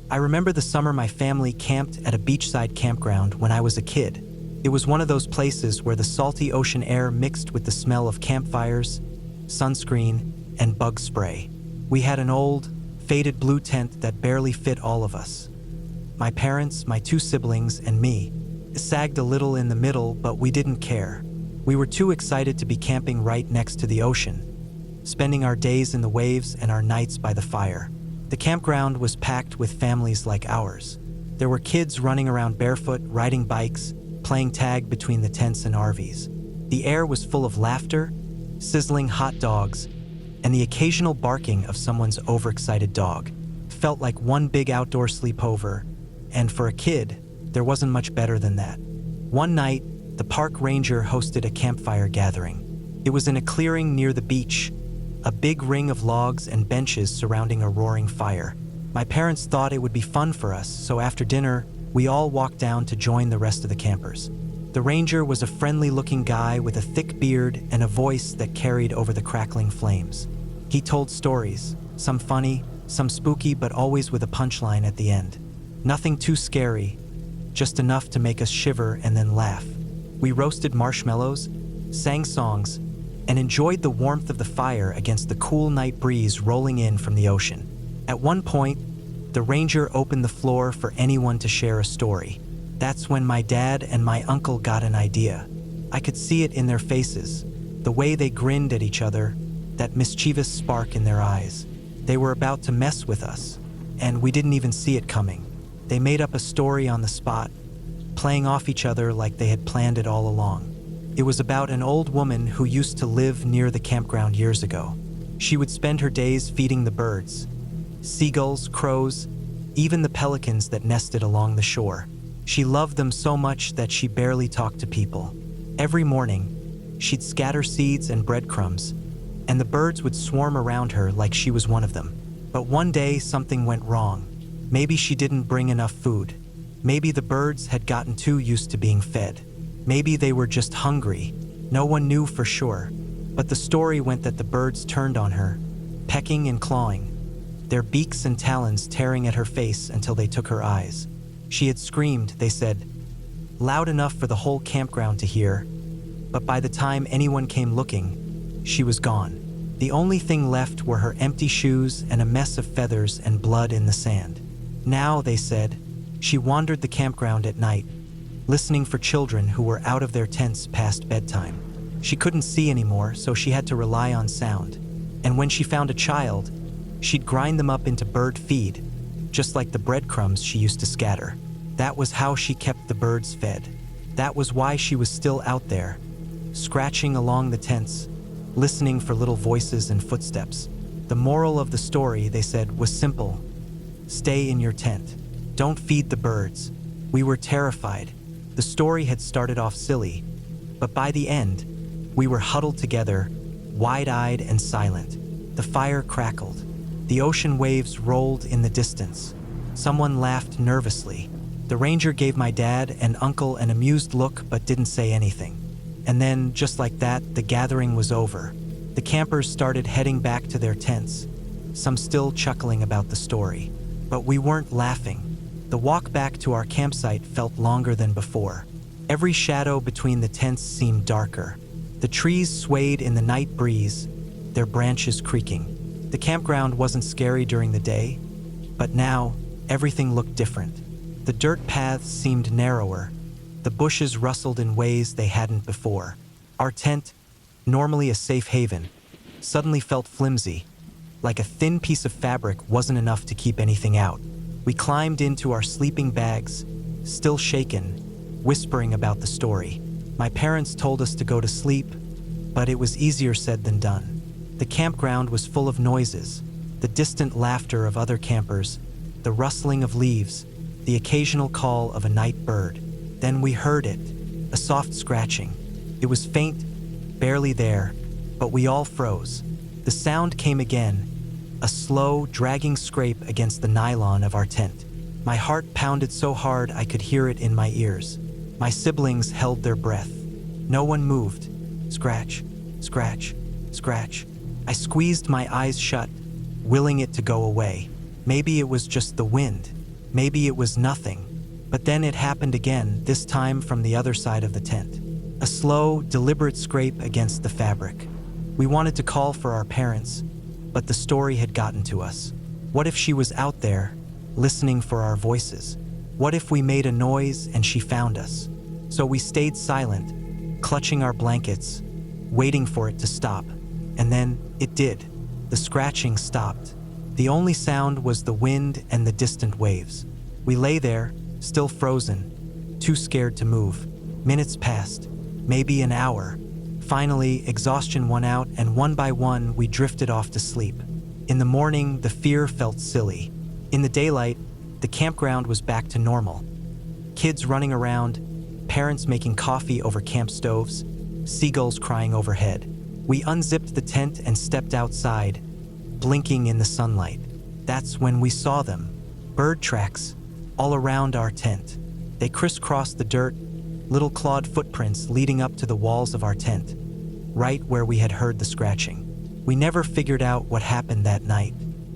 I remember the summer my family camped at a beachside campground when I was a kid. It was one of those places where the salty ocean air mixed with the smell of campfires, sunscreen, and bug spray. We had an old, faded blue tent that barely fit all of us. My parents, my two siblings, and me. It sagged a little in the middle, but we didn't care. We were too excited to be camping right next to the ocean, spending our days in the waves and our nights by the fire. The campground was packed with families like ours. There were kids running around barefoot, riding bikes, playing tag between the tents and RVs. The air was full of laughter, sizzling hot dogs, and the occasional barking of someone's overexcited dog. It felt like one big outdoor sleepover, and for a kid, there wasn't much better than that. One night, the park ranger hosted a campfire gathering. It was in a clearing near the beach, a big ring of logs and benches surrounding a roaring fire. My parents thought it would be fun for us, so after dinner, we all walked down to join the rest of the campers. The ranger was a friendly-looking guy with a thick beard and a voice that carried over the crackling flames. He told stories, some funny, some spooky, but always with a punchline at the end. Nothing too scary, just enough to make us shiver and then laugh. We roasted marshmallows, sang songs, and enjoyed the warmth of the fire against the cool night breeze rolling in from the ocean. At one point, the ranger opened the floor for anyone to share a story. That's when my dad and my uncle got an idea. I could see it in their faces, the way they grinned at each other, that mischievous spark in their eyes. They were about to mess with us, and we didn't even see it coming. They made up a story on the spot, playing off each other like they had planned it all along. It was about an old woman who used to live near the campground years ago. She would spend her days feeding the birds, seagulls, crows, even the pelicans that nested along the shore. She loved them so much that she barely talked to people. Every morning, she'd scatter seeds and breadcrumbs, and the birds would swarm around her like she was one of them. But one day, something went wrong. Maybe she didn't bring enough food. Maybe the birds had gotten too used to being fed. Maybe they were just hungry. No one knew for sure. But the story went that the birds turned on her, pecking and clawing, their beaks and talons tearing at her face until they took her eyes. She had screamed, they said, loud enough for the whole campground to hear, but by the time anyone came looking, she was gone. The only thing left were her empty shoes and a mess of feathers and blood in the sand. Now, they said, she wandered the campground at night, listening for children who were out of their tents past bedtime. She couldn't see anymore, so she had to rely on sound. And when she found a child, she'd grind them up into bird feed, just like the breadcrumbs she used to scatter. That was how she kept the birds fed. That was why she was still out there, scratching along the tents, listening for little voices and footsteps. The moral of the story, they said, was simple. Stay in your tent. Don't feed the birds. We were terrified. The story had started off silly, but by the end, we were huddled together, wide-eyed and silent. The fire crackled. The ocean waves rolled in the distance. Someone laughed nervously. The ranger gave my dad and uncle an amused look but didn't say anything. And then, just like that, the gathering was over. The campers started heading back to their tents, some still chuckling about the story. But we weren't laughing. The walk back to our campsite felt longer than before. Every shadow between the tents seemed darker. The trees swayed in the night breeze, their branches creaking. The campground wasn't scary during the day, but now, everything looked different. The dirt paths seemed narrower. The bushes rustled in ways they hadn't before. Our tent, normally a safe haven, suddenly felt flimsy, like a thin piece of fabric wasn't enough to keep anything out. We climbed into our sleeping bags, still shaken, whispering about the story. My parents told us to go to sleep, but it was easier said than done. The campground was full of noises, the distant laughter of other campers, the rustling of leaves, the occasional call of a night bird. Then we heard it, a soft scratching. It was faint, barely there, but we all froze. The sound came again, a slow, dragging scrape against the nylon of our tent. My heart pounded so hard I could hear it in my ears. My siblings held their breath. No one moved. Scratch, scratch, scratch. I squeezed my eyes shut, willing it to go away. Maybe it was just the wind. Maybe it was nothing. But then it happened again, this time from the other side of the tent. A slow, deliberate scrape against the fabric. We wanted to call for our parents, but the story had gotten to us. What if she was out there, listening for our voices? What if we made a noise and she found us? So we stayed silent, clutching our blankets, waiting for it to stop. And then it did. The scratching stopped. The only sound was the wind and the distant waves. We lay there, still frozen, too scared to move. Minutes passed, maybe an hour. Finally, exhaustion won out, and one by one, we drifted off to sleep. In the morning, the fear felt silly. In the daylight, the campground was back to normal. Kids running around, parents making coffee over camp stoves, seagulls crying overhead. We unzipped the tent and stepped outside, blinking in the sunlight. That's when we saw them. Bird tracks, all around our tent. They crisscrossed the dirt, little clawed footprints leading up to the walls of our tent, right where we had heard the scratching. We never figured out what happened that night.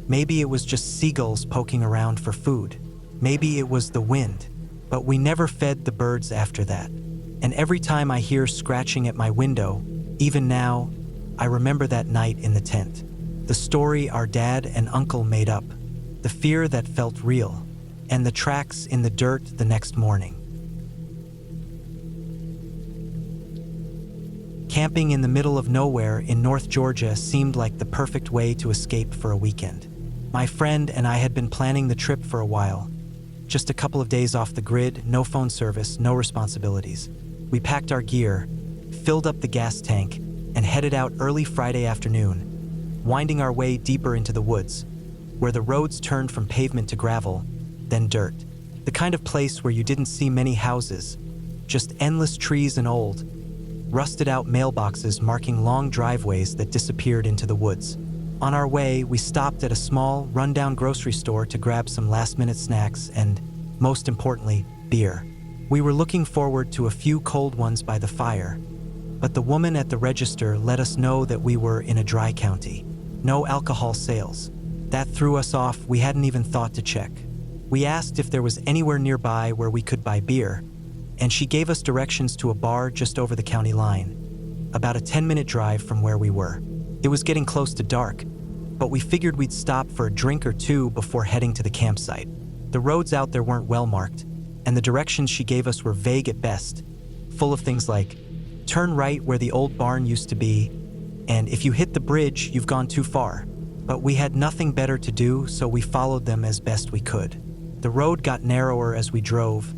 Maybe it was just seagulls poking around for food. Maybe it was the wind, but we never fed the birds after that. And every time I hear scratching at my window, even now, I remember that night in the tent. The story our dad and uncle made up, the fear that felt real, and the tracks in the dirt the next morning. Camping in the middle of nowhere in North Georgia seemed like the perfect way to escape for a weekend. My friend and I had been planning the trip for a while. Just a couple of days off the grid, no phone service, no responsibilities. We packed our gear, filled up the gas tank, and headed out early Friday afternoon, winding our way deeper into the woods, where the roads turned from pavement to gravel, then dirt. The kind of place where you didn't see many houses, just endless trees and old, rusted-out mailboxes marking long driveways that disappeared into the woods. On our way, we stopped at a small, run-down grocery store to grab some last-minute snacks and, most importantly, beer. We were looking forward to a few cold ones by the fire, but the woman at the register let us know that we were in a dry county. No alcohol sales. That threw us off. We hadn't even thought to check. We asked if there was anywhere nearby where we could buy beer, and she gave us directions to a bar just over the county line, about a 10-minute drive from where we were. It was getting close to dark, but we figured we'd stop for a drink or two before heading to the campsite. The roads out there weren't well marked, and the directions she gave us were vague at best, full of things like, turn right where the old barn used to be, and if you hit the bridge, you've gone too far. But we had nothing better to do, so we followed them as best we could. The road got narrower as we drove,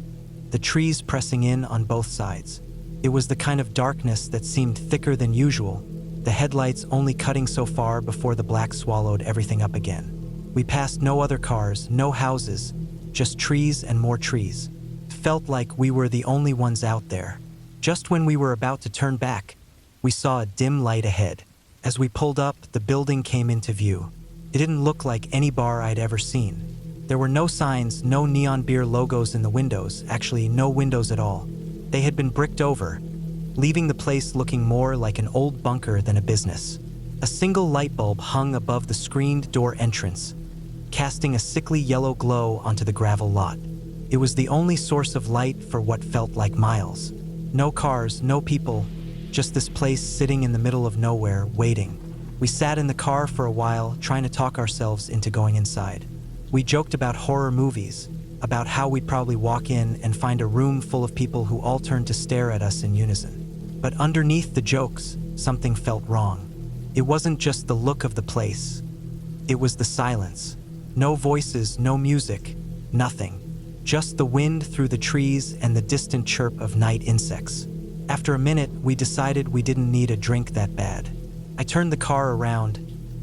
the trees pressing in on both sides. It was the kind of darkness that seemed thicker than usual, the headlights only cutting so far before the black swallowed everything up again. We passed no other cars, no houses, just trees and more trees. It felt like we were the only ones out there. Just when we were about to turn back, we saw a dim light ahead. As we pulled up, the building came into view. It didn't look like any bar I'd ever seen. There were no signs, no neon beer logos in the windows, actually no windows at all. They had been bricked over, leaving the place looking more like an old bunker than a business. A single light bulb hung above the screened door entrance, casting a sickly yellow glow onto the gravel lot. It was the only source of light for what felt like miles. No cars, no people, just this place sitting in the middle of nowhere, waiting. We sat in the car for a while, trying to talk ourselves into going inside. We joked about horror movies, about how we'd probably walk in and find a room full of people who all turned to stare at us in unison. But underneath the jokes, something felt wrong. It wasn't just the look of the place. It was the silence. No voices, no music, nothing. Just the wind through the trees and the distant chirp of night insects. After a minute, we decided we didn't need a drink that bad. I turned the car around,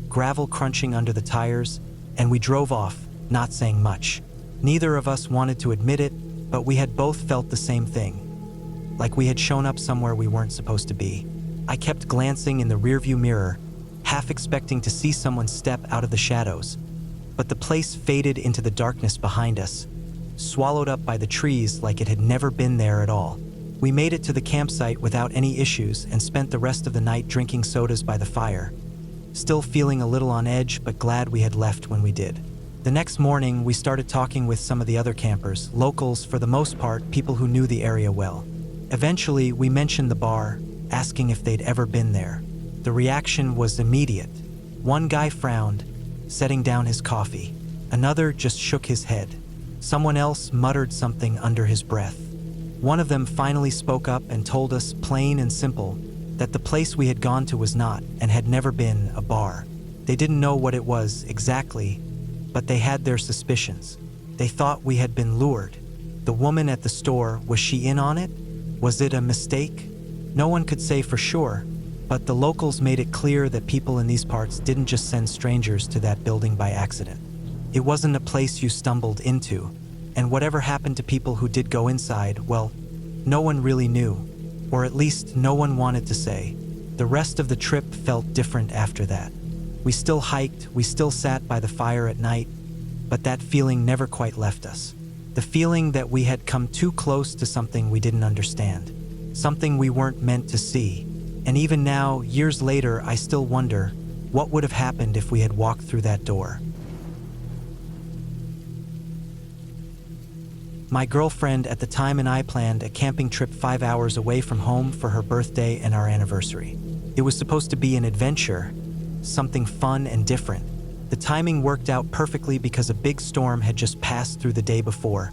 gravel crunching under the tires, and we drove off, not saying much. Neither of us wanted to admit it, but we had both felt the same thing, like we had shown up somewhere we weren't supposed to be. I kept glancing in the rearview mirror, half expecting to see someone step out of the shadows, but the place faded into the darkness behind us, swallowed up by the trees like it had never been there at all. We made it to the campsite without any issues and spent the rest of the night drinking sodas by the fire, still feeling a little on edge but glad we had left when we did. The next morning, we started talking with some of the other campers, locals for the most part, people who knew the area well. Eventually, we mentioned the bar, asking if they'd ever been there. The reaction was immediate. One guy frowned, setting down his coffee. Another just shook his head. Someone else muttered something under his breath. One of them finally spoke up and told us, plain and simple, that the place we had gone to was not, and had never been, a bar. They didn't know what it was exactly, but they had their suspicions. They thought we had been lured. The woman at the store, was she in on it? Was it a mistake? No one could say for sure, but the locals made it clear that people in these parts didn't just send strangers to that building by accident. It wasn't a place you stumbled into, and whatever happened to people who did go inside, well, no one really knew, or at least no one wanted to say. The rest of the trip felt different after that. We still hiked, we still sat by the fire at night, but that feeling never quite left us. The feeling that we had come too close to something we didn't understand, something we weren't meant to see. And even now, years later, I still wonder, what would have happened if we had walked through that door? My girlfriend at the time and I planned a camping trip 5 hours away from home for her birthday and our anniversary. It was supposed to be an adventure, something fun and different. The timing worked out perfectly because a big storm had just passed through the day before,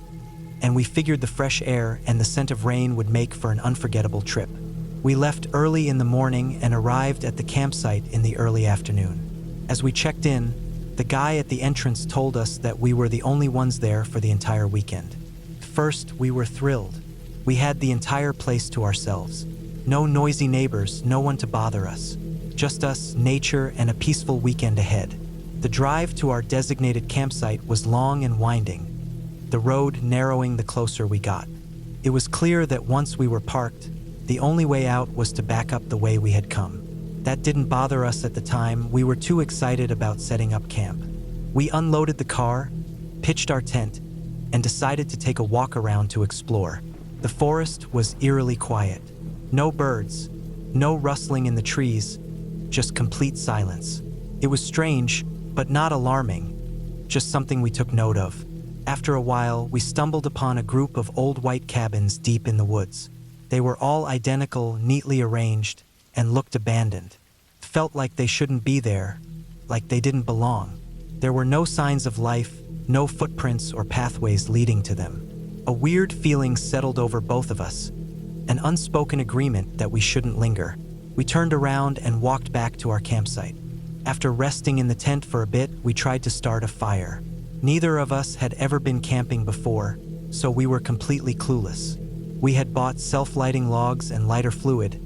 and we figured the fresh air and the scent of rain would make for an unforgettable trip. We left early in the morning and arrived at the campsite in the early afternoon. As we checked in, the guy at the entrance told us that we were the only ones there for the entire weekend. First, we were thrilled. We had the entire place to ourselves. No noisy neighbors, no one to bother us. Just us, nature, and a peaceful weekend ahead. The drive to our designated campsite was long and winding, the road narrowing the closer we got. It was clear that once we were parked, the only way out was to back up the way we had come. That didn't bother us at the time. We were too excited about setting up camp. We unloaded the car, pitched our tent, and decided to take a walk around to explore. The forest was eerily quiet. No birds, no rustling in the trees, just complete silence. It was strange, but not alarming, just something we took note of. After a while, we stumbled upon a group of old white cabins deep in the woods. They were all identical, neatly arranged, and looked abandoned. Felt like they shouldn't be there, like they didn't belong. There were no signs of life, no footprints or pathways leading to them. A weird feeling settled over both of us, an unspoken agreement that we shouldn't linger. We turned around and walked back to our campsite. After resting in the tent for a bit, we tried to start a fire. Neither of us had ever been camping before, so we were completely clueless. We had bought self-lighting logs and lighter fluid,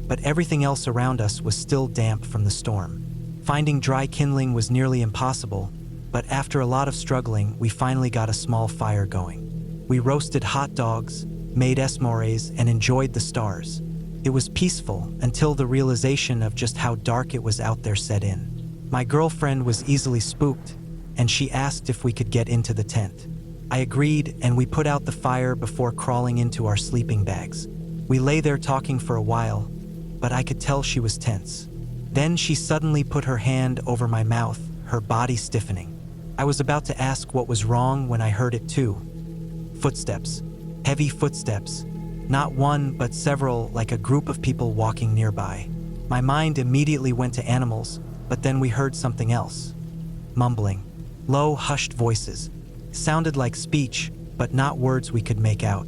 but everything else around us was still damp from the storm. Finding dry kindling was nearly impossible, but after a lot of struggling, we finally got a small fire going. We roasted hot dogs, made s'mores, and enjoyed the stars. It was peaceful until the realization of just how dark it was out there set in. My girlfriend was easily spooked, and she asked if we could get into the tent. I agreed, and we put out the fire before crawling into our sleeping bags. We lay there talking for a while, but I could tell she was tense. Then she suddenly put her hand over my mouth, her body stiffening. I was about to ask what was wrong when I heard it too. Footsteps. Heavy footsteps. Not one, but several, like a group of people walking nearby. My mind immediately went to animals, but then we heard something else. Mumbling. Low, hushed voices. Sounded like speech, but not words we could make out.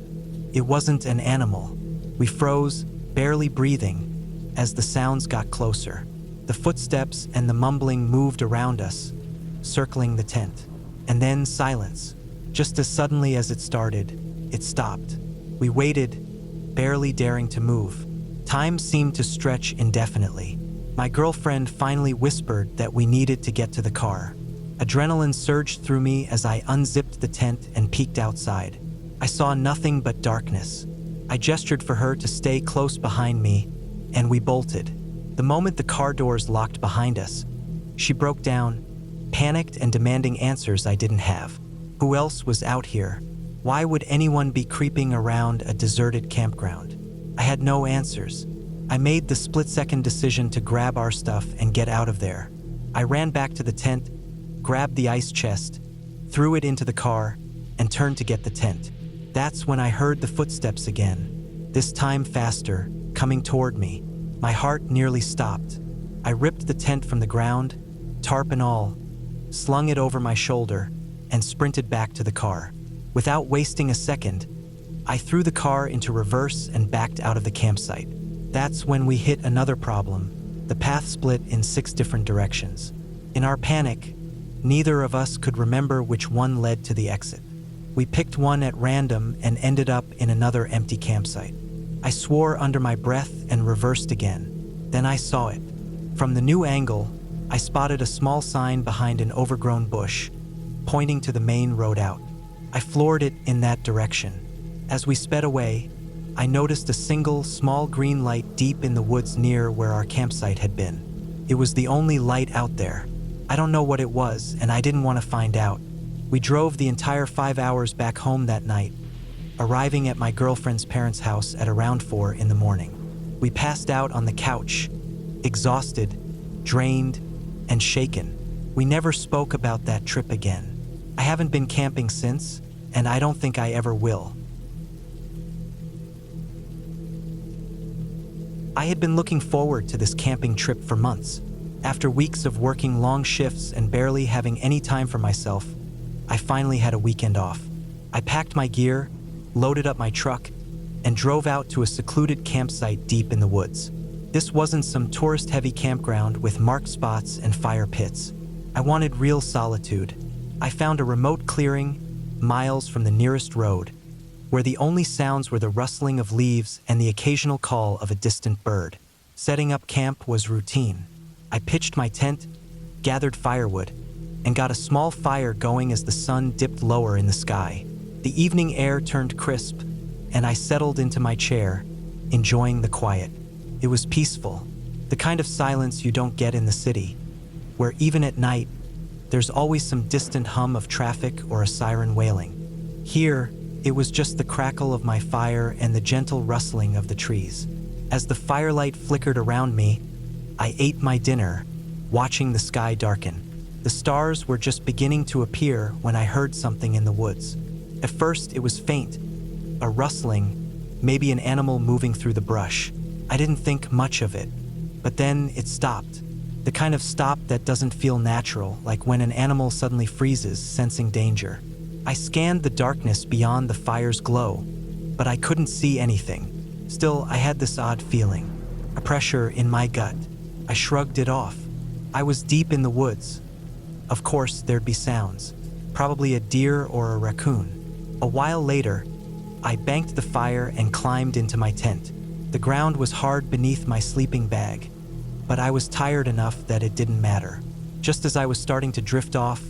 It wasn't an animal. We froze, barely breathing, as the sounds got closer. The footsteps and the mumbling moved around us, circling the tent. And then silence. Just as suddenly as it started, it stopped. We waited, barely daring to move. Time seemed to stretch indefinitely. My girlfriend finally whispered that we needed to get to the car. Adrenaline surged through me as I unzipped the tent and peeked outside. I saw nothing but darkness. I gestured for her to stay close behind me, and we bolted. The moment the car doors locked behind us, she broke down, panicked and demanding answers I didn't have. Who else was out here? Why would anyone be creeping around a deserted campground? I had no answers. I made the split-second decision to grab our stuff and get out of there. I ran back to the tent, grabbed the ice chest, threw it into the car, and turned to get the tent. That's when I heard the footsteps again, this time faster, coming toward me. My heart nearly stopped. I ripped the tent from the ground, tarp and all, slung it over my shoulder, and sprinted back to the car. Without wasting a second, I threw the car into reverse and backed out of the campsite. That's when we hit another problem. The path split in 6 different directions. In our panic, neither of us could remember which one led to the exit. We picked one at random and ended up in another empty campsite. I swore under my breath and reversed again. Then I saw it. From the new angle, I spotted a small sign behind an overgrown bush, pointing to the main road out. I floored it in that direction. As we sped away, I noticed a single, small green light deep in the woods near where our campsite had been. It was the only light out there. I don't know what it was, and I didn't want to find out. We drove the entire 5 hours back home that night, arriving at my girlfriend's parents' house at around 4 in the morning. We passed out on the couch, exhausted, drained, and shaken. We never spoke about that trip again. I haven't been camping since, and I don't think I ever will. I had been looking forward to this camping trip for months. After weeks of working long shifts and barely having any time for myself, I finally had a weekend off. I packed my gear, loaded up my truck, and drove out to a secluded campsite deep in the woods. This wasn't some tourist-heavy campground with marked spots and fire pits. I wanted real solitude. I found a remote clearing, miles from the nearest road, where the only sounds were the rustling of leaves and the occasional call of a distant bird. Setting up camp was routine. I pitched my tent, gathered firewood, and got a small fire going as the sun dipped lower in the sky. The evening air turned crisp, and I settled into my chair, enjoying the quiet. It was peaceful, the kind of silence you don't get in the city, where even at night, there's always some distant hum of traffic or a siren wailing. Here, it was just the crackle of my fire and the gentle rustling of the trees. As the firelight flickered around me, I ate my dinner, watching the sky darken. The stars were just beginning to appear when I heard something in the woods. At first, it was faint, a rustling, maybe an animal moving through the brush. I didn't think much of it, but then it stopped. The kind of stop that doesn't feel natural, like when an animal suddenly freezes, sensing danger. I scanned the darkness beyond the fire's glow, but I couldn't see anything. Still, I had this odd feeling, a pressure in my gut. I shrugged it off. I was deep in the woods. Of course, there'd be sounds, probably a deer or a raccoon. A while later, I banked the fire and climbed into my tent. The ground was hard beneath my sleeping bag, but I was tired enough that it didn't matter. Just as I was starting to drift off,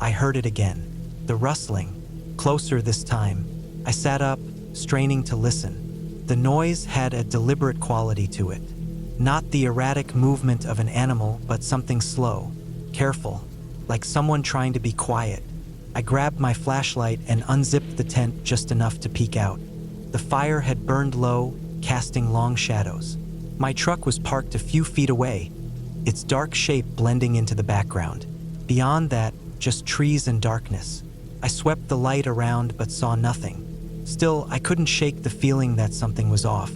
I heard it again. The rustling, closer this time. I sat up, straining to listen. The noise had a deliberate quality to it. Not the erratic movement of an animal, but something slow, careful, like someone trying to be quiet. I grabbed my flashlight and unzipped the tent just enough to peek out. The fire had burned low, casting long shadows. My truck was parked a few feet away, its dark shape blending into the background. Beyond that, just trees and darkness. I swept the light around but saw nothing. Still, I couldn't shake the feeling that something was off.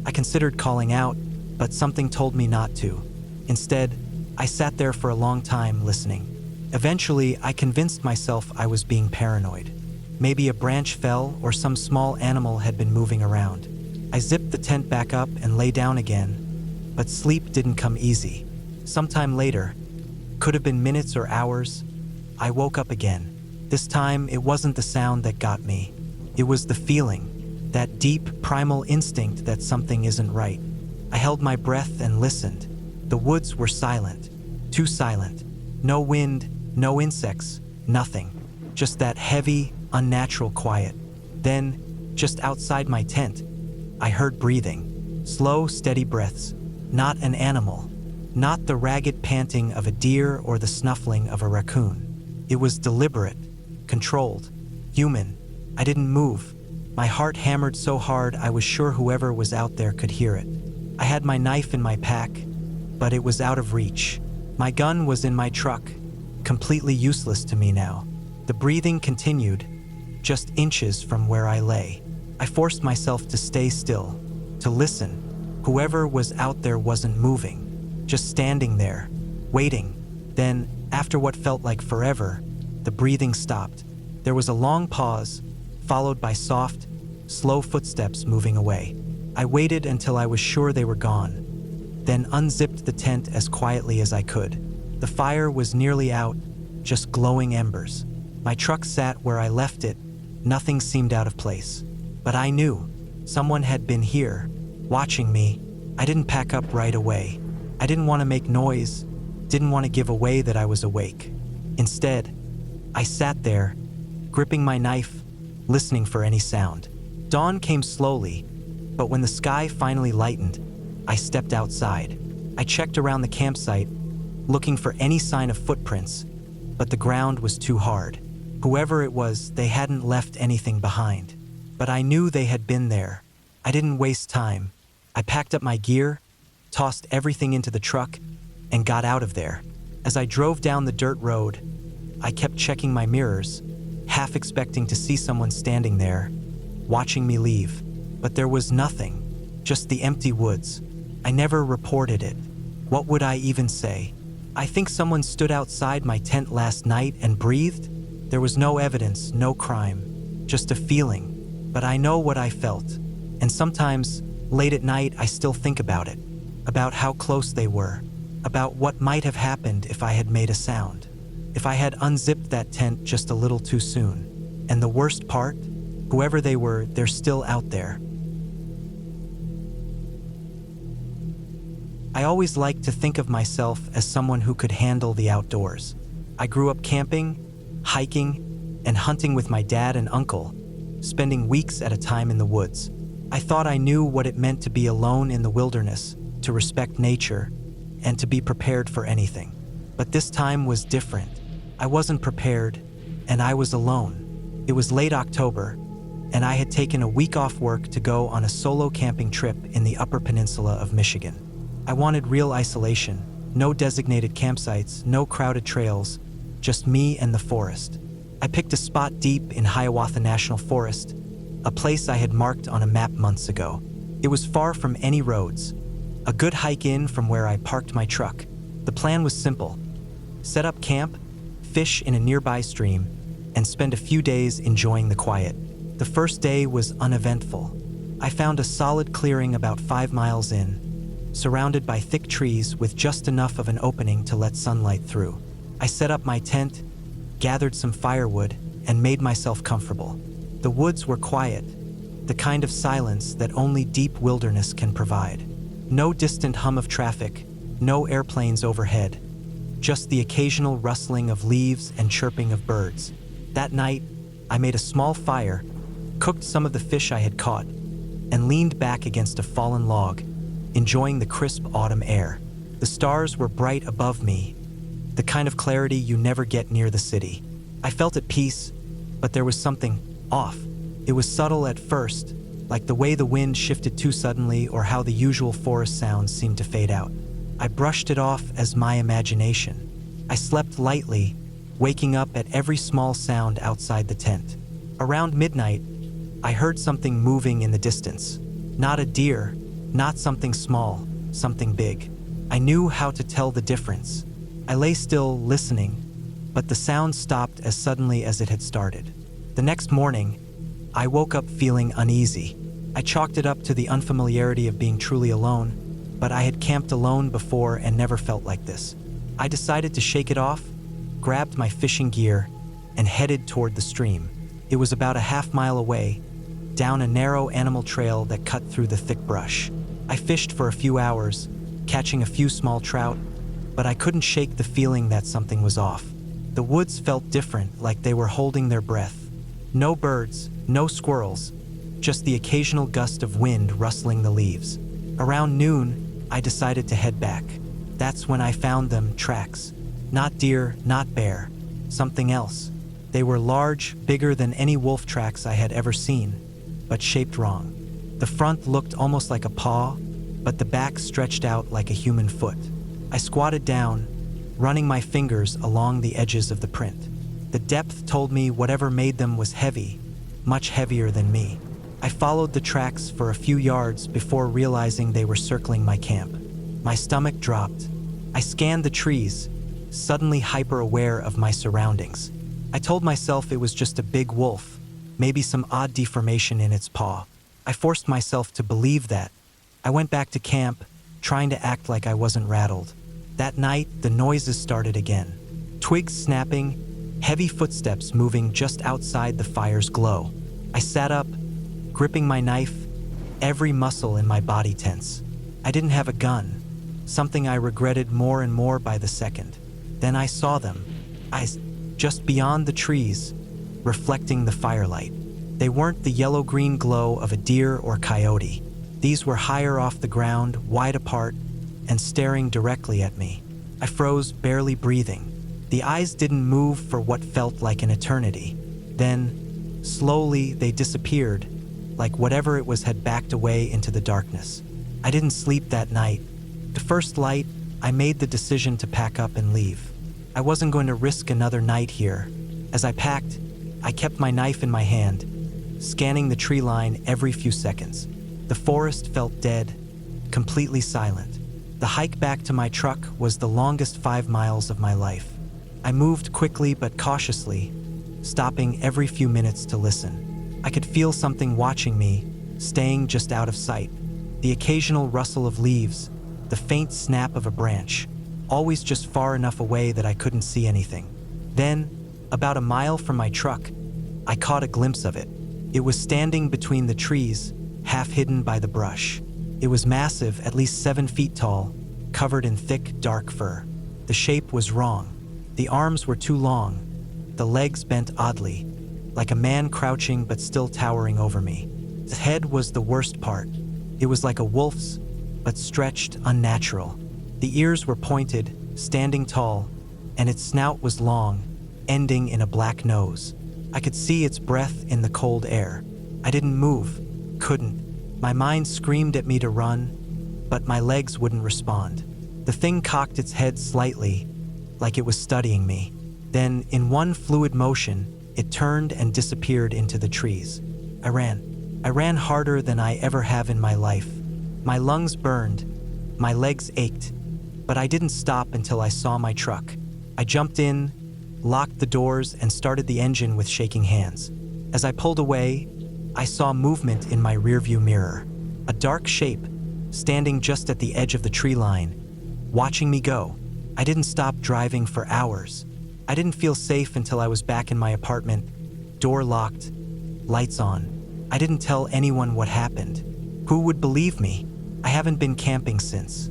I considered calling out, but something told me not to. Instead, I sat there for a long time listening. Eventually, I convinced myself I was being paranoid. Maybe a branch fell or some small animal had been moving around. I zipped the tent back up and lay down again, but sleep didn't come easy. Sometime later, could have been minutes or hours, I woke up again. This time, it wasn't the sound that got me. It was the feeling, that deep, primal instinct that something isn't right. I held my breath and listened. The woods were silent, too silent. No wind, no insects, nothing. Just that heavy, unnatural quiet. Then, just outside my tent, I heard breathing. Slow, steady breaths. Not an animal. Not the ragged panting of a deer or the snuffling of a raccoon. It was deliberate, controlled, human. I didn't move. My heart hammered so hard I was sure whoever was out there could hear it. I had my knife in my pack, but it was out of reach. My gun was in my truck, completely useless to me now. The breathing continued, just inches from where I lay. I forced myself to stay still, to listen. Whoever was out there wasn't moving, just standing there, waiting. Then, after what felt like forever, the breathing stopped. There was a long pause, followed by soft, slow footsteps moving away. I waited until I was sure they were gone, then unzipped the tent as quietly as I could. The fire was nearly out, just glowing embers. My truck sat where I left it. Nothing seemed out of place. But I knew someone had been here, watching me. I didn't pack up right away. I didn't want to make noise, didn't want to give away that I was awake. Instead, I sat there, gripping my knife, listening for any sound. Dawn came slowly, but when the sky finally lightened, I stepped outside. I checked around the campsite, looking for any sign of footprints, but the ground was too hard. Whoever it was, they hadn't left anything behind. But I knew they had been there. I didn't waste time. I packed up my gear, tossed everything into the truck, and got out of there. As I drove down the dirt road, I kept checking my mirrors, half expecting to see someone standing there, watching me leave. But there was nothing, just the empty woods. I never reported it. What would I even say? I think someone stood outside my tent last night and breathed. There was no evidence, no crime, just a feeling. But I know what I felt. And sometimes, late at night, I still think about it, about how close they were, about what might have happened if I had made a sound, if I had unzipped that tent just a little too soon. And the worst part, whoever they were, they're still out there. I always liked to think of myself as someone who could handle the outdoors. I grew up camping, hiking, and hunting with my dad and uncle, spending weeks at a time in the woods. I thought I knew what it meant to be alone in the wilderness, to respect nature, and to be prepared for anything. But this time was different. I wasn't prepared, and I was alone. It was late October, and I had taken a week off work to go on a solo camping trip in the Upper Peninsula of Michigan. I wanted real isolation, no designated campsites, no crowded trails, just me and the forest. I picked a spot deep in Hiawatha National Forest, a place I had marked on a map months ago. It was far from any roads, a good hike in from where I parked my truck. The plan was simple: set up camp, fish in a nearby stream, and spend a few days enjoying the quiet. The first day was uneventful. I found a solid clearing about 5 miles in, surrounded by thick trees with just enough of an opening to let sunlight through. I set up my tent, gathered some firewood, and made myself comfortable. The woods were quiet, the kind of silence that only deep wilderness can provide. No distant hum of traffic, no airplanes overhead, just the occasional rustling of leaves and chirping of birds. That night, I made a small fire, cooked some of the fish I had caught, and leaned back against a fallen log, enjoying the crisp autumn air. The stars were bright above me, the kind of clarity you never get near the city. I felt at peace, but there was something off. It was subtle at first, like the way the wind shifted too suddenly or how the usual forest sounds seemed to fade out. I brushed it off as my imagination. I slept lightly, waking up at every small sound outside the tent. Around midnight, I heard something moving in the distance. Not a deer, not something small, something big. I knew how to tell the difference. I lay still, listening, but the sound stopped as suddenly as it had started. The next morning, I woke up feeling uneasy. I chalked it up to the unfamiliarity of being truly alone, but I had camped alone before and never felt like this. I decided to shake it off, grabbed my fishing gear, and headed toward the stream. It was about a half-mile away, down a narrow animal trail that cut through the thick brush. I fished for a few hours, catching a few small trout, but I couldn't shake the feeling that something was off. The woods felt different, like they were holding their breath. No birds, no squirrels, just the occasional gust of wind rustling the leaves. Around noon, I decided to head back. That's when I found them, tracks. Not deer, not bear, something else. They were large, bigger than any wolf tracks I had ever seen, but shaped wrong. The front looked almost like a paw, but the back stretched out like a human foot. I squatted down, running my fingers along the edges of the print. The depth told me whatever made them was heavy, much heavier than me. I followed the tracks for a few yards before realizing they were circling my camp. My stomach dropped. I scanned the trees, suddenly hyper-aware of my surroundings. I told myself it was just a big wolf, maybe some odd deformation in its paw. I forced myself to believe that. I went back to camp, trying to act like I wasn't rattled. That night, the noises started again. Twigs snapping, heavy footsteps moving just outside the fire's glow. I sat up, gripping my knife, every muscle in my body tense. I didn't have a gun, something I regretted more and more by the second. Then I saw them, just beyond the trees, reflecting the firelight. They weren't the yellow-green glow of a deer or coyote. These were higher off the ground, wide apart, and staring directly at me. I froze, barely breathing. The eyes didn't move for what felt like an eternity. Then, slowly, they disappeared, like whatever it was had backed away into the darkness. I didn't sleep that night. The first light, I made the decision to pack up and leave. I wasn't going to risk another night here. As I packed, I kept my knife in my hand, scanning the tree line every few seconds. The forest felt dead, completely silent. The hike back to my truck was the longest 5 miles of my life. I moved quickly but cautiously, stopping every few minutes to listen. I could feel something watching me, staying just out of sight. The occasional rustle of leaves, the faint snap of a branch, always just far enough away that I couldn't see anything. Then, about a mile from my truck, I caught a glimpse of it. It was standing between the trees, half hidden by the brush. It was massive, at least 7 feet tall, covered in thick, dark fur. The shape was wrong. The arms were too long, the legs bent oddly, like a man crouching but still towering over me. The head was the worst part. It was like a wolf's, but stretched, unnatural. The ears were pointed, standing tall, and its snout was long, ending in a black nose. I could see its breath in the cold air. I didn't move, couldn't. My mind screamed at me to run, but my legs wouldn't respond. The thing cocked its head slightly, like it was studying me. Then, in one fluid motion, it turned and disappeared into the trees. I ran. I ran harder than I ever have in my life. My lungs burned, my legs ached, but I didn't stop until I saw my truck. I jumped in, locked the doors, and started the engine with shaking hands. As I pulled away, I saw movement in my rearview mirror. A dark shape, standing just at the edge of the tree line, watching me go. I didn't stop driving for hours. I didn't feel safe until I was back in my apartment, door locked, lights on. I didn't tell anyone what happened. Who would believe me? I haven't been camping since.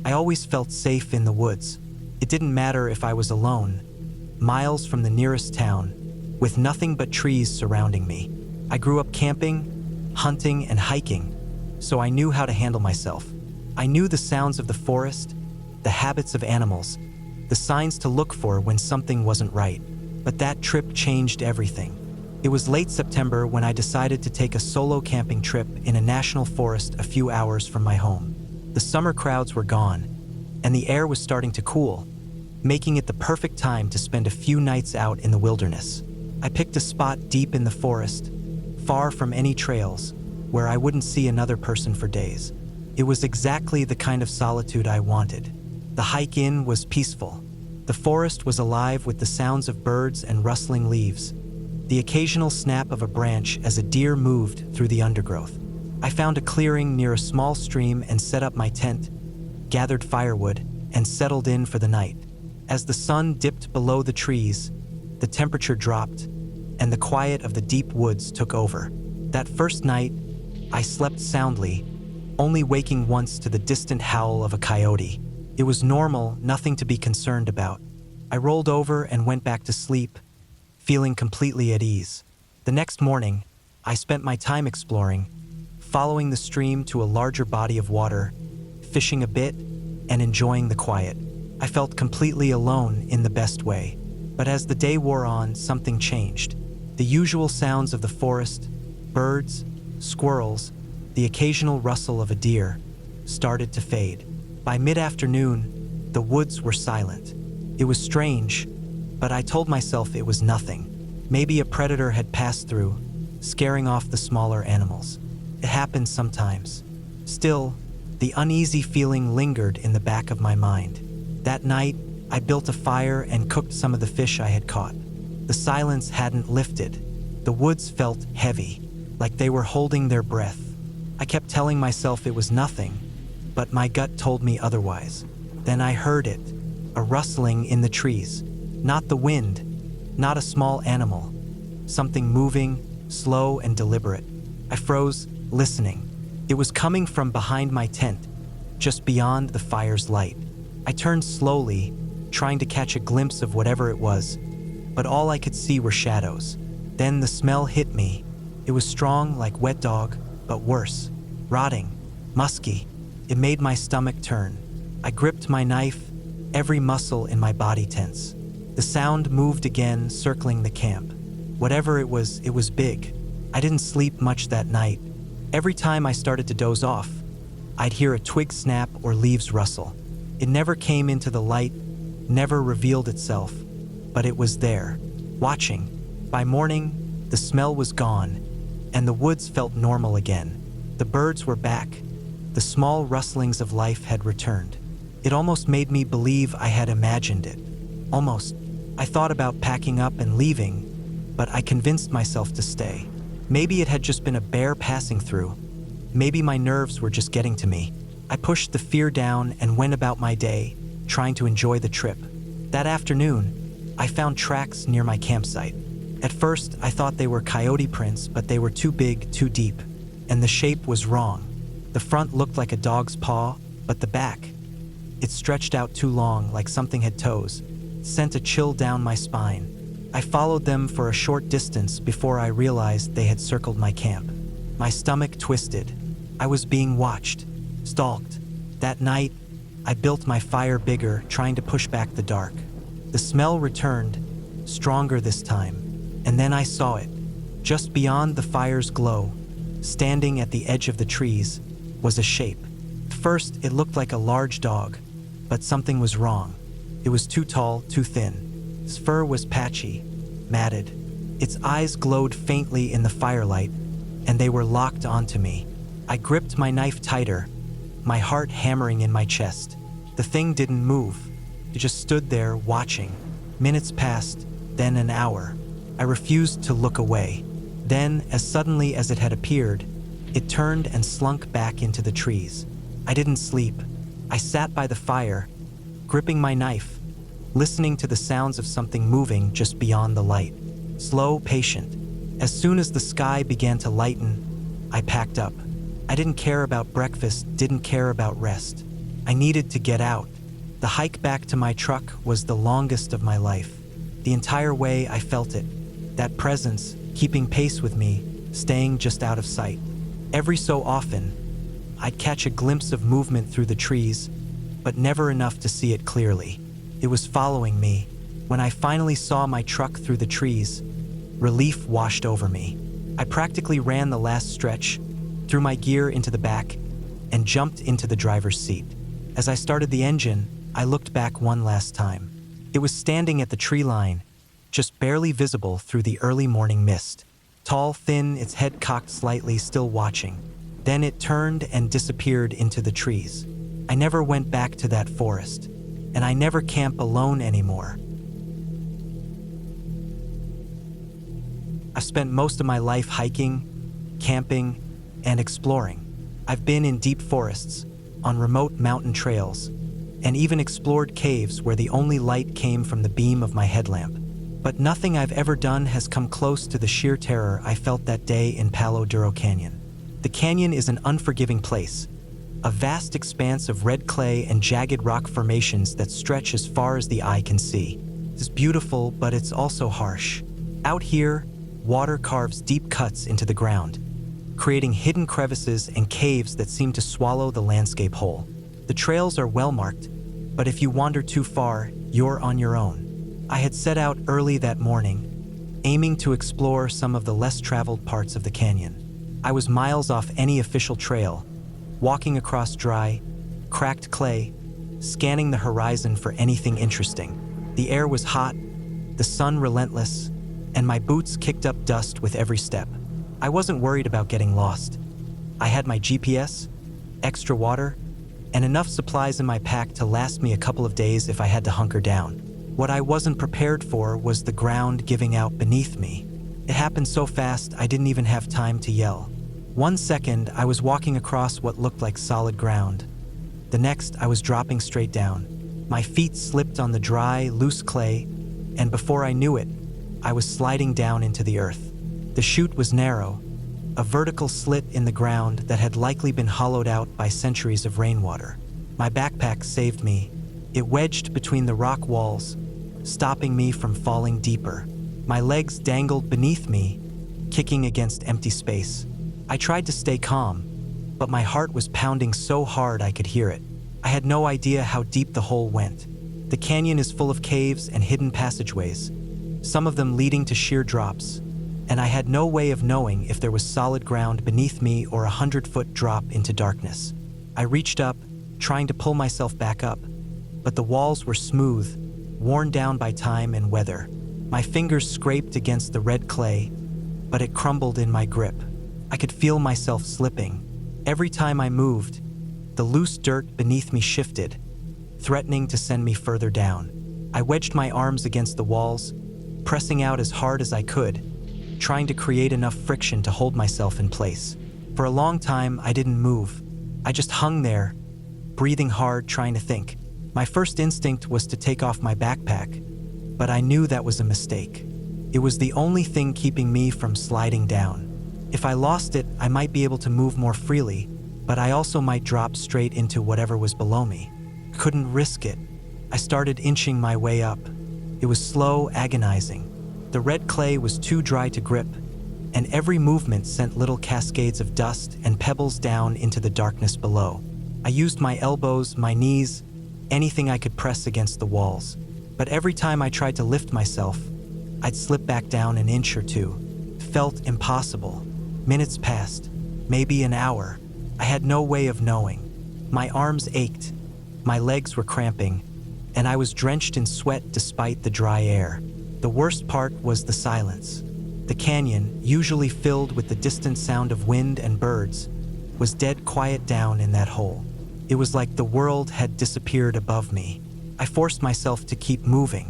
I always felt safe in the woods. It didn't matter if I was alone, miles from the nearest town, with nothing but trees surrounding me. I grew up camping, hunting, and hiking, so I knew how to handle myself. I knew the sounds of the forest, the habits of animals, the signs to look for when something wasn't right. But that trip changed everything. It was late September when I decided to take a solo camping trip in a national forest a few hours from my home. The summer crowds were gone, and the air was starting to cool, making it the perfect time to spend a few nights out in the wilderness. I picked a spot deep in the forest, far from any trails, where I wouldn't see another person for days. It was exactly the kind of solitude I wanted. The hike in was peaceful. The forest was alive with the sounds of birds and rustling leaves, the occasional snap of a branch as a deer moved through the undergrowth. I found a clearing near a small stream and set up my tent, gathered firewood, and settled in for the night. As the sun dipped below the trees, the temperature dropped, and the quiet of the deep woods took over. That first night, I slept soundly, only waking once to the distant howl of a coyote. It was normal, nothing to be concerned about. I rolled over and went back to sleep, feeling completely at ease. The next morning, I spent my time exploring, following the stream to a larger body of water, fishing a bit, and enjoying the quiet. I felt completely alone in the best way. But as the day wore on, something changed. The usual sounds of the forest, birds, squirrels, the occasional rustle of a deer, started to fade. By mid-afternoon, The woods were silent. It was strange, but I told myself it was nothing. Maybe a predator had passed through, scaring off the smaller animals. It happens sometimes. Still, the uneasy feeling lingered in the back of my mind. That night, I built a fire and cooked some of the fish I had caught. The silence hadn't lifted. The woods felt heavy, like they were holding their breath. I kept telling myself it was nothing, but my gut told me otherwise. Then I heard it, a rustling in the trees. Not the wind, not a small animal. Something moving, slow and deliberate. I froze, listening. It was coming from behind my tent, just beyond the fire's light. I turned slowly, trying to catch a glimpse of whatever it was, but all I could see were shadows. Then the smell hit me. It was strong like wet dog, but worse. Rotting, musky. It made my stomach turn. I gripped my knife, every muscle in my body tense. The sound moved again, circling the camp. Whatever it was big. I didn't sleep much that night. Every time I started to doze off, I'd hear a twig snap or leaves rustle. It never came into the light, never revealed itself, but it was there, watching. By morning, the smell was gone, and the woods felt normal again. The birds were back. The small rustlings of life had returned. It almost made me believe I had imagined it. Almost. I thought about packing up and leaving, but I convinced myself to stay. Maybe it had just been a bear passing through. Maybe my nerves were just getting to me. I pushed the fear down and went about my day, trying to enjoy the trip. That afternoon, I found tracks near my campsite. At first, I thought they were coyote prints, but they were too big, too deep, and the shape was wrong. The front looked like a dog's paw, but the back, it stretched out too long, like something had toes. It sent a chill down my spine. I followed them for a short distance before I realized they had circled my camp. My stomach twisted. I was being watched, stalked. That night, I built my fire bigger, trying to push back the dark. The smell returned, stronger this time, and then I saw it. Just beyond the fire's glow, standing at the edge of the trees, was a shape. First, it looked like a large dog, but something was wrong. It was too tall, too thin. Its fur was patchy, matted. Its eyes glowed faintly in the firelight, and they were locked onto me. I gripped my knife tighter, my heart hammering in my chest. The thing didn't move. It just stood there, watching. Minutes passed, then an hour. I refused to look away. Then, as suddenly as it had appeared, it turned and slunk back into the trees. I didn't sleep. I sat by the fire, gripping my knife, listening to the sounds of something moving just beyond the light. Slow, patient. As soon as the sky began to lighten, I packed up. I didn't care about breakfast, didn't care about rest. I needed to get out. The hike back to my truck was the longest of my life. The entire way I felt it. That presence, keeping pace with me, staying just out of sight. Every so often, I'd catch a glimpse of movement through the trees, but never enough to see it clearly. It was following me. When I finally saw my truck through the trees, relief washed over me. I practically ran the last stretch, threw my gear into the back, and jumped into the driver's seat. As I started the engine, I looked back one last time. It was standing at the tree line, just barely visible through the early morning mist. Tall, thin, its head cocked slightly, still watching. Then it turned and disappeared into the trees. I never went back to that forest, and I never camp alone anymore. I've spent most of my life hiking, camping, and exploring. I've been in deep forests, on remote mountain trails, and even explored caves where the only light came from the beam of my headlamp. But nothing I've ever done has come close to the sheer terror I felt that day in Palo Duro Canyon. The canyon is an unforgiving place, a vast expanse of red clay and jagged rock formations that stretch as far as the eye can see. It's beautiful, but it's also harsh. Out here, water carves deep cuts into the ground, creating hidden crevices and caves that seem to swallow the landscape whole. The trails are well marked, but if you wander too far, you're on your own. I had set out early that morning, aiming to explore some of the less traveled parts of the canyon. I was miles off any official trail, walking across dry, cracked clay, scanning the horizon for anything interesting. The air was hot, the sun relentless, and my boots kicked up dust with every step. I wasn't worried about getting lost. I had my GPS, extra water, and enough supplies in my pack to last me a couple of days if I had to hunker down. What I wasn't prepared for was the ground giving out beneath me. It happened so fast I didn't even have time to yell. 1 second, I was walking across what looked like solid ground. The next, I was dropping straight down. My feet slipped on the dry, loose clay, and before I knew it, I was sliding down into the earth. The chute was narrow, a vertical slit in the ground that had likely been hollowed out by centuries of rainwater. My backpack saved me. It wedged between the rock walls, stopping me from falling deeper. My legs dangled beneath me, kicking against empty space. I tried to stay calm, but my heart was pounding so hard I could hear it. I had no idea how deep the hole went. The canyon is full of caves and hidden passageways, some of them leading to sheer drops, and I had no way of knowing if there was solid ground beneath me or a 100-foot drop into darkness. I reached up, trying to pull myself back up, but the walls were smooth, worn down by time and weather. My fingers scraped against the red clay, but it crumbled in my grip. I could feel myself slipping. Every time I moved, the loose dirt beneath me shifted, threatening to send me further down. I wedged my arms against the walls, pressing out as hard as I could, trying to create enough friction to hold myself in place. For a long time, I didn't move. I just hung there, breathing hard, trying to think. My first instinct was to take off my backpack, but I knew that was a mistake. It was the only thing keeping me from sliding down. If I lost it, I might be able to move more freely, but I also might drop straight into whatever was below me. Couldn't risk it. I started inching my way up. It was slow, agonizing. The red clay was too dry to grip, and every movement sent little cascades of dust and pebbles down into the darkness below. I used my elbows, my knees, anything I could press against the walls. But every time I tried to lift myself, I'd slip back down an inch or two. It felt impossible. Minutes passed, maybe an hour. I had no way of knowing. My arms ached, my legs were cramping, and I was drenched in sweat despite the dry air. The worst part was the silence. The canyon, usually filled with the distant sound of wind and birds, was dead quiet down in that hole. It was like the world had disappeared above me. I forced myself to keep moving,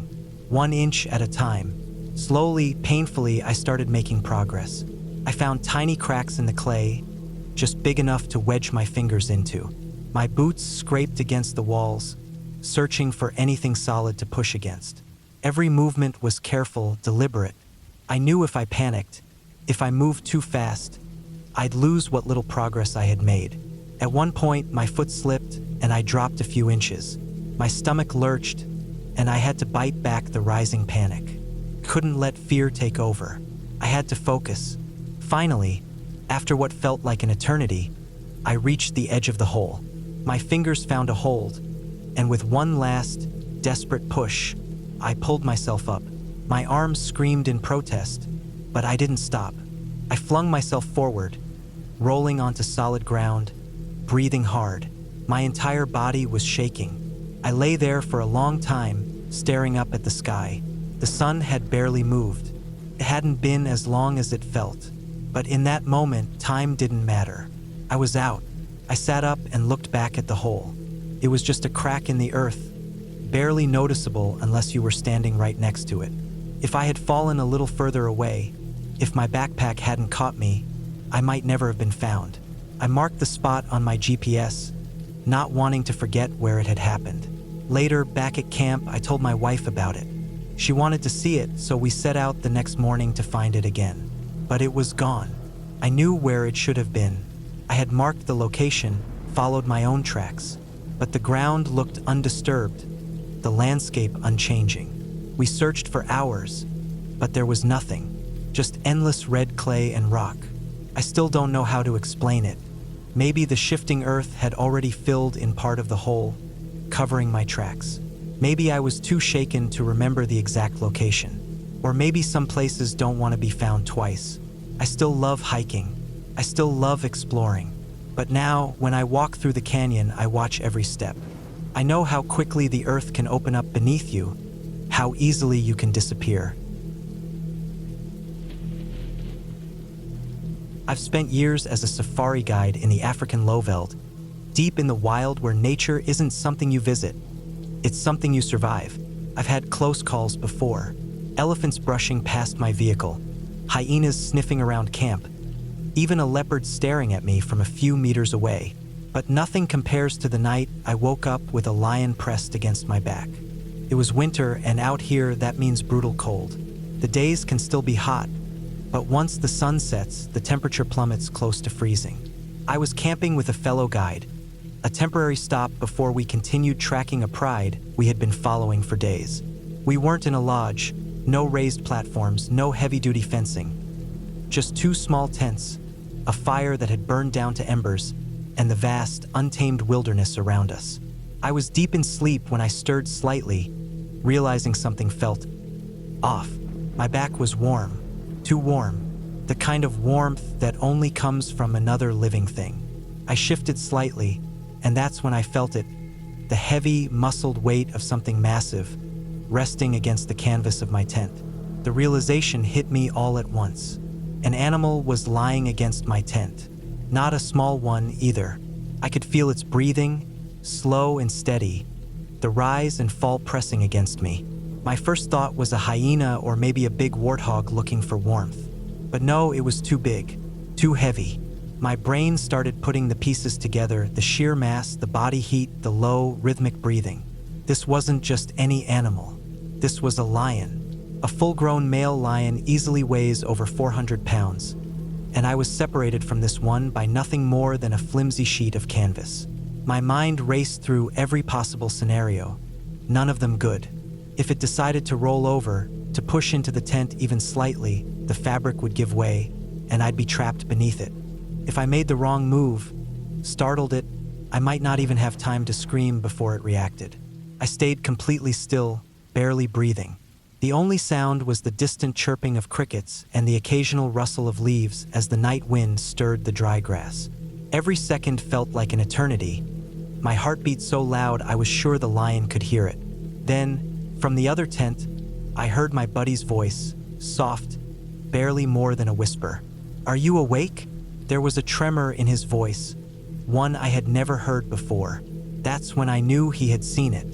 1 inch at a time. Slowly, painfully, I started making progress. I found tiny cracks in the clay, just big enough to wedge my fingers into. My boots scraped against the walls, searching for anything solid to push against. Every movement was careful, deliberate. I knew if I panicked, if I moved too fast, I'd lose what little progress I had made. At one point, my foot slipped and I dropped a few inches. My stomach lurched, and I had to bite back the rising panic. Couldn't let fear take over. I had to focus. Finally, after what felt like an eternity, I reached the edge of the hole. My fingers found a hold, and with one last, desperate push, I pulled myself up. My arms screamed in protest, but I didn't stop. I flung myself forward, rolling onto solid ground, breathing hard. My entire body was shaking. I lay there for a long time, staring up at the sky. The sun had barely moved. It hadn't been as long as it felt. But in that moment, time didn't matter. I was out. I sat up and looked back at the hole. It was just a crack in the earth, barely noticeable unless you were standing right next to it. If I had fallen a little further away, if my backpack hadn't caught me, I might never have been found. I marked the spot on my GPS, not wanting to forget where it had happened. Later, back at camp, I told my wife about it. She wanted to see it, so we set out the next morning to find it again. But it was gone. I knew where it should have been. I had marked the location, followed my own tracks, but the ground looked undisturbed, the landscape unchanging. We searched for hours, but there was nothing, just endless red clay and rock. I still don't know how to explain it. Maybe the shifting earth had already filled in part of the hole, covering my tracks. Maybe I was too shaken to remember the exact location. Or maybe some places don't want to be found twice. I still love hiking. I still love exploring. But now, when I walk through the canyon, I watch every step. I know how quickly the earth can open up beneath you, how easily you can disappear. I've spent years as a safari guide in the African lowveld, deep in the wild where nature isn't something you visit, it's something you survive. I've had close calls before. Elephants brushing past my vehicle, hyenas sniffing around camp, even a leopard staring at me from a few meters away. But nothing compares to the night I woke up with a lion pressed against my back. It was winter, and out here that means brutal cold. The days can still be hot, but once the sun sets, the temperature plummets close to freezing. I was camping with a fellow guide, a temporary stop before we continued tracking a pride we had been following for days. We weren't in a lodge, no raised platforms, no heavy-duty fencing. Just 2 small tents, a fire that had burned down to embers, and the vast, untamed wilderness around us. I was deep in sleep when I stirred slightly, realizing something felt off. My back was warm, too warm, the kind of warmth that only comes from another living thing. I shifted slightly, and that's when I felt it, the heavy, muscled weight of something massive, resting against the canvas of my tent. The realization hit me all at once. An animal was lying against my tent. Not a small one either. I could feel its breathing, slow and steady, the rise and fall pressing against me. My first thought was a hyena or maybe a big warthog looking for warmth. But no, it was too big, too heavy. My brain started putting the pieces together, the sheer mass, the body heat, the low, rhythmic breathing. This wasn't just any animal. This was a lion. A full-grown male lion easily weighs over 400 pounds, and I was separated from this one by nothing more than a flimsy sheet of canvas. My mind raced through every possible scenario, none of them good. If it decided to roll over, to push into the tent even slightly, the fabric would give way, and I'd be trapped beneath it. If I made the wrong move, startled it, I might not even have time to scream before it reacted. I stayed completely still, barely breathing. The only sound was the distant chirping of crickets and the occasional rustle of leaves as the night wind stirred the dry grass. Every second felt like an eternity. My heart beat so loud I was sure the lion could hear it. Then, from the other tent, I heard my buddy's voice, soft, barely more than a whisper. "Are you awake?" There was a tremor in his voice, one I had never heard before. That's when I knew he had seen it.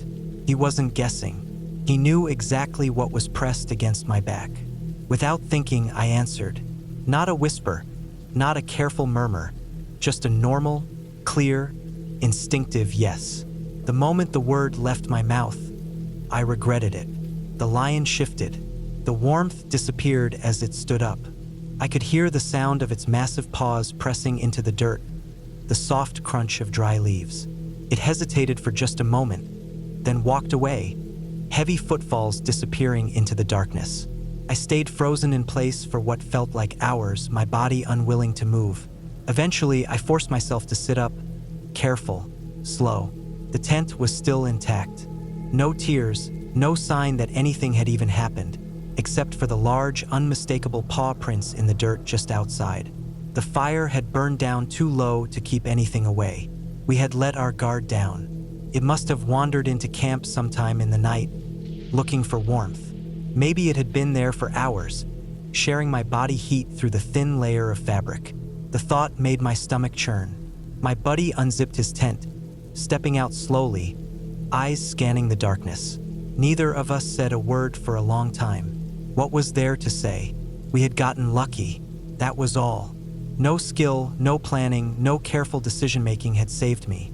He wasn't guessing. He knew exactly what was pressed against my back. Without thinking, I answered. Not a whisper, not a careful murmur, just a normal, clear, instinctive yes. The moment the word left my mouth, I regretted it. The lion shifted. The warmth disappeared as it stood up. I could hear the sound of its massive paws pressing into the dirt, the soft crunch of dry leaves. It hesitated for just a moment, then walked away, heavy footfalls disappearing into the darkness. I stayed frozen in place for what felt like hours, my body unwilling to move. Eventually, I forced myself to sit up, careful, slow. The tent was still intact. No tears, no sign that anything had even happened, except for the large, unmistakable paw prints in the dirt just outside. The fire had burned down too low to keep anything away. We had let our guard down. It must have wandered into camp sometime in the night, looking for warmth. Maybe it had been there for hours, sharing my body heat through the thin layer of fabric. The thought made my stomach churn. My buddy unzipped his tent, stepping out slowly, eyes scanning the darkness. Neither of us said a word for a long time. What was there to say? We had gotten lucky. That was all. No skill, no planning, no careful decision-making had saved me.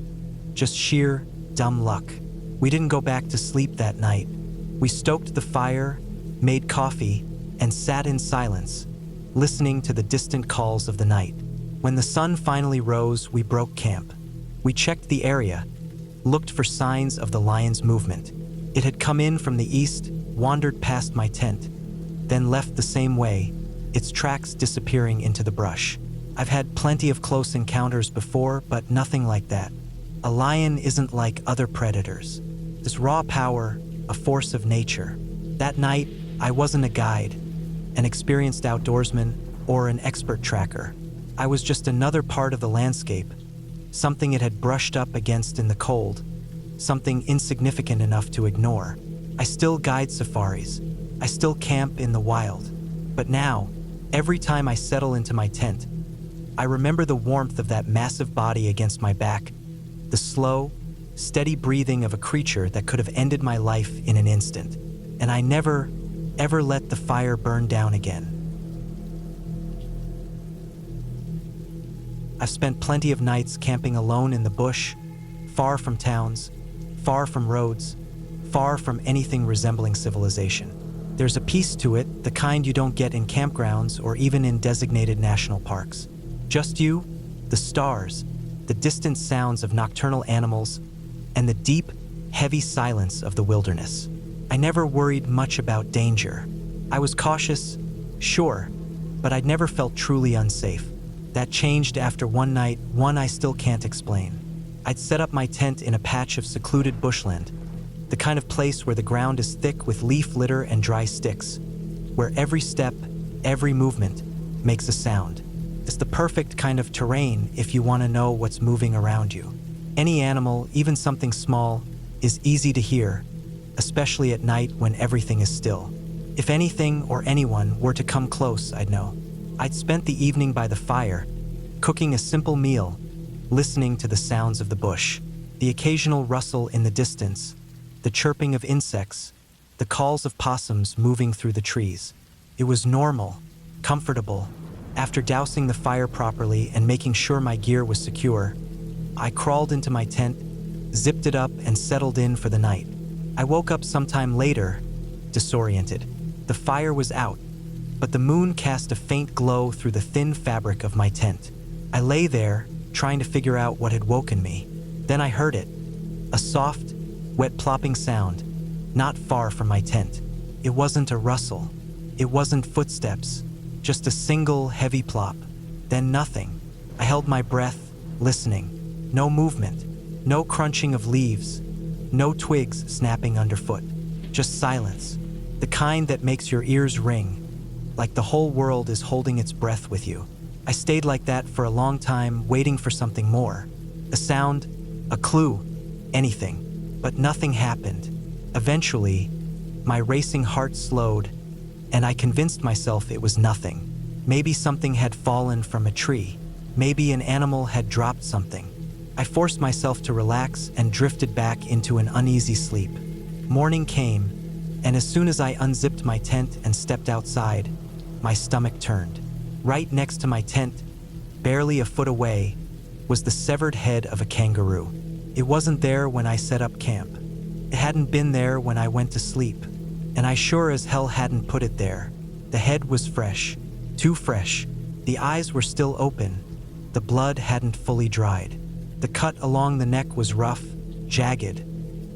Just sheer, dumb luck. We didn't go back to sleep that night. We stoked the fire, made coffee, and sat in silence, listening to the distant calls of the night. When the sun finally rose, we broke camp. We checked the area, looked for signs of the lion's movement. It had come in from the east, wandered past my tent, then left the same way, its tracks disappearing into the brush. I've had plenty of close encounters before, but nothing like that. A lion isn't like other predators. This raw power, a force of nature. That night, I wasn't a guide, an experienced outdoorsman, or an expert tracker. I was just another part of the landscape, something it had brushed up against in the cold, something insignificant enough to ignore. I still guide safaris. I still camp in the wild. But now, every time I settle into my tent, I remember the warmth of that massive body against my back, the slow, steady breathing of a creature that could have ended my life in an instant. And I never, ever let the fire burn down again. I've spent plenty of nights camping alone in the bush, far from towns, far from roads, far from anything resembling civilization. There's a peace to it, the kind you don't get in campgrounds or even in designated national parks. Just you, the stars, the distant sounds of nocturnal animals, and the deep, heavy silence of the wilderness. I never worried much about danger. I was cautious, sure, but I'd never felt truly unsafe. That changed after one night, one I still can't explain. I'd set up my tent in a patch of secluded bushland, the kind of place where the ground is thick with leaf litter and dry sticks, where every step, every movement makes a sound. It's the perfect kind of terrain if you want to know what's moving around you. Any animal, even something small, is easy to hear, especially at night when everything is still. If anything or anyone were to come close, I'd know. I'd spent the evening by the fire, cooking a simple meal, listening to the sounds of the bush, the occasional rustle in the distance, the chirping of insects, the calls of possums moving through the trees. It was normal, comfortable. After dousing the fire properly and making sure my gear was secure, I crawled into my tent, zipped it up, and settled in for the night. I woke up sometime later, disoriented. The fire was out, but the moon cast a faint glow through the thin fabric of my tent. I lay there, trying to figure out what had woken me. Then I heard it, a soft, wet plopping sound, not far from my tent. It wasn't a rustle. It wasn't footsteps, just a single heavy plop. Then nothing. I held my breath, listening. No movement, no crunching of leaves, no twigs snapping underfoot. Just silence, the kind that makes your ears ring, like the whole world is holding its breath with you. I stayed like that for a long time, waiting for something more. A sound, a clue, anything. But nothing happened. Eventually, my racing heart slowed, and I convinced myself it was nothing. Maybe something had fallen from a tree. Maybe an animal had dropped something. I forced myself to relax and drifted back into an uneasy sleep. Morning came, and as soon as I unzipped my tent and stepped outside, my stomach turned. Right next to my tent, barely a foot away, was the severed head of a kangaroo. It wasn't there when I set up camp. It hadn't been there when I went to sleep, and I sure as hell hadn't put it there. The head was fresh, too fresh. The eyes were still open. The blood hadn't fully dried. The cut along the neck was rough, jagged,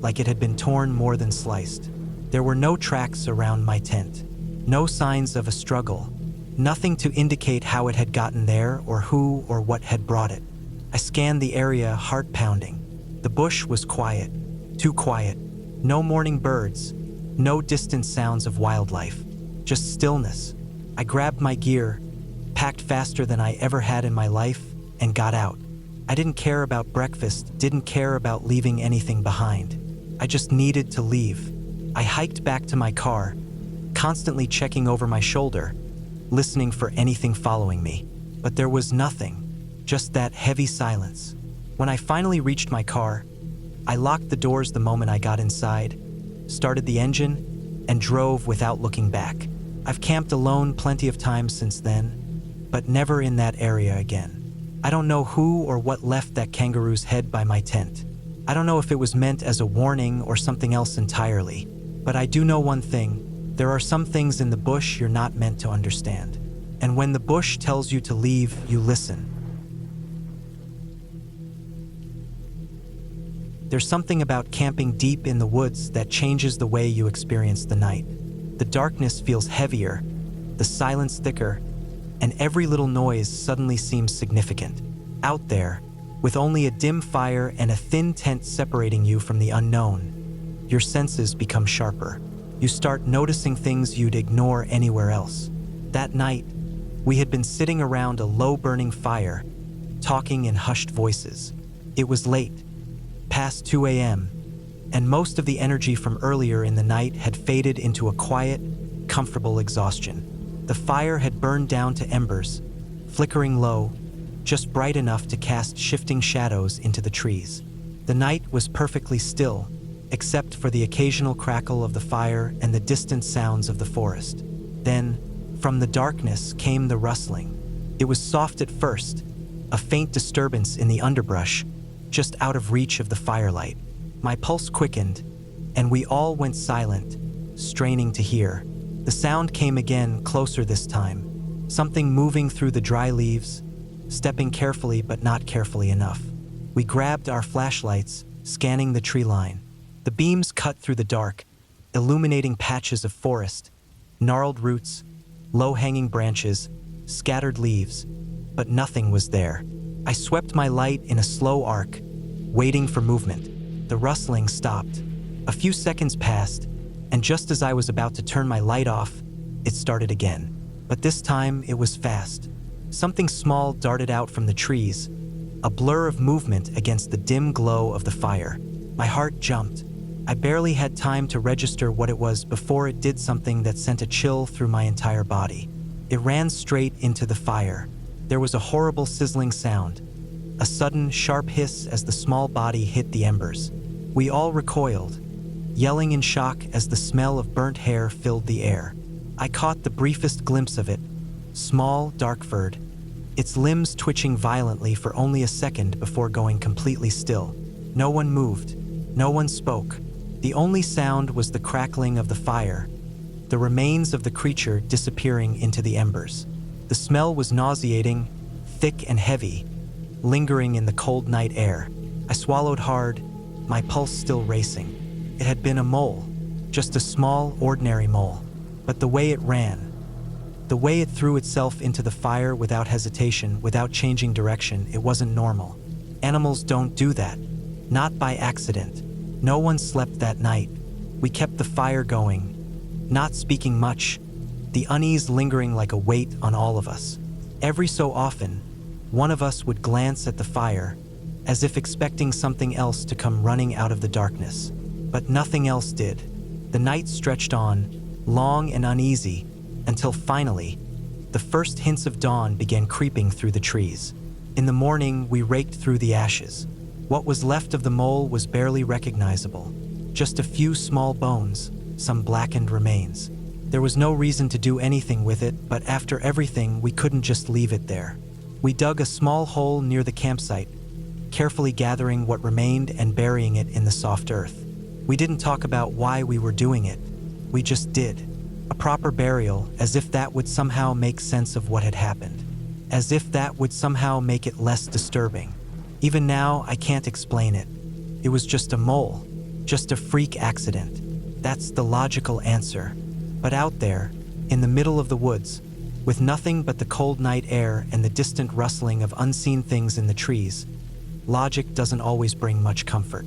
like it had been torn more than sliced. There were no tracks around my tent, no signs of a struggle, nothing to indicate how it had gotten there or who or what had brought it. I scanned the area, heart pounding. The bush was quiet, too quiet. No morning birds, no distant sounds of wildlife, just stillness. I grabbed my gear, packed faster than I ever had in my life, and got out. I didn't care about breakfast, didn't care about leaving anything behind. I just needed to leave. I hiked back to my car, constantly checking over my shoulder, listening for anything following me. But there was nothing, just that heavy silence. When I finally reached my car, I locked the doors the moment I got inside, started the engine, and drove without looking back. I've camped alone plenty of times since then, but never in that area again. I don't know who or what left that kangaroo's head by my tent. I don't know if it was meant as a warning or something else entirely, but I do know one thing. There are some things in the bush you're not meant to understand. And when the bush tells you to leave, you listen. There's something about camping deep in the woods that changes the way you experience the night. The darkness feels heavier, the silence thicker, and every little noise suddenly seems significant. Out there, with only a dim fire and a thin tent separating you from the unknown, your senses become sharper. You start noticing things you'd ignore anywhere else. That night, we had been sitting around a low-burning fire, talking in hushed voices. It was late, past 2 a.m., and most of the energy from earlier in the night had faded into a quiet, comfortable exhaustion. The fire had burned down to embers, flickering low, just bright enough to cast shifting shadows into the trees. The night was perfectly still, except for the occasional crackle of the fire and the distant sounds of the forest. Then, from the darkness came the rustling. It was soft at first, a faint disturbance in the underbrush, just out of reach of the firelight. My pulse quickened, and we all went silent, straining to hear. The sound came again, closer this time, something moving through the dry leaves, stepping carefully but not carefully enough. We grabbed our flashlights, scanning the tree line. The beams cut through the dark, illuminating patches of forest, gnarled roots, low-hanging branches, scattered leaves, but nothing was there. I swept my light in a slow arc, waiting for movement. The rustling stopped. A few seconds passed, and just as I was about to turn my light off, it started again. But this time, it was fast. Something small darted out from the trees, a blur of movement against the dim glow of the fire. My heart jumped. I barely had time to register what it was before it did something that sent a chill through my entire body. It ran straight into the fire. There was a horrible sizzling sound, a sudden, sharp hiss as the small body hit the embers. We all recoiled, yelling in shock as the smell of burnt hair filled the air. I caught the briefest glimpse of it, small, dark-furred, its limbs twitching violently for only a second before going completely still. No one moved. No one spoke. The only sound was the crackling of the fire, the remains of the creature disappearing into the embers. The smell was nauseating, thick and heavy, lingering in the cold night air. I swallowed hard, my pulse still racing. It had been a mole, just a small, ordinary mole. But the way it ran, the way it threw itself into the fire without hesitation, without changing direction, it wasn't normal. Animals don't do that. Not by accident. No one slept that night. We kept the fire going, not speaking much, the unease lingering like a weight on all of us. Every so often, one of us would glance at the fire, as if expecting something else to come running out of the darkness. But nothing else did. The night stretched on, long and uneasy, until finally, the first hints of dawn began creeping through the trees. In the morning, we raked through the ashes. What was left of the mole was barely recognizable. Just a few small bones, some blackened remains. There was no reason to do anything with it, but after everything, we couldn't just leave it there. We dug a small hole near the campsite, carefully gathering what remained and burying it in the soft earth. We didn't talk about why we were doing it. We just did. A proper burial, as if that would somehow make sense of what had happened. As if that would somehow make it less disturbing. Even now, I can't explain it. It was just a mole, just a freak accident. That's the logical answer. But out there, in the middle of the woods, with nothing but the cold night air and the distant rustling of unseen things in the trees, logic doesn't always bring much comfort.